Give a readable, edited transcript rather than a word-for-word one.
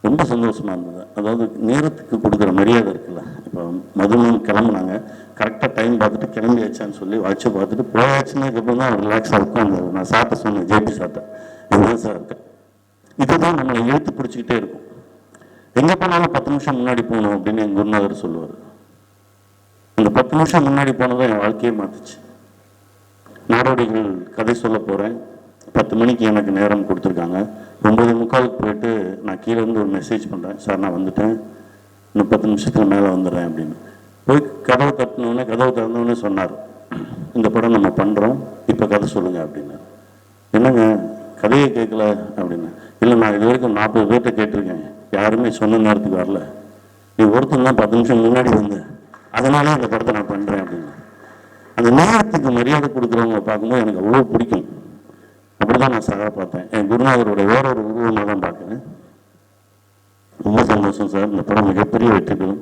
ரொம்ப சந்தோஷமாக இருந்தது. அதாவது நேரத்துக்கு கொடுக்குற மரியாதை இருக்குல்ல. இப்போ மதுமன் கிளம்புனாங்க, கரெக்டாக டைம் பார்த்துட்டு கிளம்பியாச்சான்னு சொல்லி வாட்சை பார்த்துட்டு போயாச்சுன்னதுக்கப்புறம் தான் ரிலாக்ஸாக உட்காந்து நான் சார்ட்ட சொன்னேன், ஜேபி சார்ட்ட, இதுதான் சார் இருக்கேன். இதுதான் நம்மளை இழுத்து பிடிச்சிக்கிட்டே இருக்கும். எங்கே போனாலும் 10 நிமிஷம் முன்னாடி போகணும் அப்படின்னு என் குருநாதர் சொல்லுவார். அந்த 10 நிமிஷம் முன்னாடி போனதான் என் வாழ்க்கையே மாற்றுச்சு. நாடோடிகள் கதை சொல்ல போகிறேன். 10 மணிக்கு எனக்கு நேரம் கொடுத்துருக்காங்க. 9:45 போயிட்டு நான் கீழே இருந்து ஒரு மெசேஜ் பண்ணுறேன், சார் நான் வந்துட்டேன், இன்னும் 10 நிமிஷத்துக்கு மேலே வந்துடுறேன் அப்படின்னு. போய் கதவை தட்டினோடனே, கதவை திறந்தோடனே சொன்னார், இந்த படம் நம்ம பண்ணுறோம், இப்போ கதை சொல்லுங்கள் அப்படின்னாரு. என்னங்க கதையை கேட்கல அப்படின்னு. இல்லை, நான் இது வரைக்கும் 40 பேர்கிட்ட கேட்டிருக்கேன், யாருமே சொன்ன நேரத்துக்கு வரல, நீ ஒருத்தன் தான் 10 நிமிஷம் முன்னாடி வந்து, அதனால அந்த படத்தை நான் பண்ணுறேன் அப்படின்னு. அந்த நேரத்துக்கு மரியாதை கொடுக்குறவங்க பார்க்கும்போது எனக்கு அவ்வளோ பிடிக்கும். அப்படிதான் நான் சாரை பார்த்தேன். என் குருநாதரோட வேற ஒரு உருவமாக தான் பார்க்குறேன். ரொம்ப சந்தோஷம் சார். இந்த படம் மிகப்பெரிய வெற்றி பெறும்.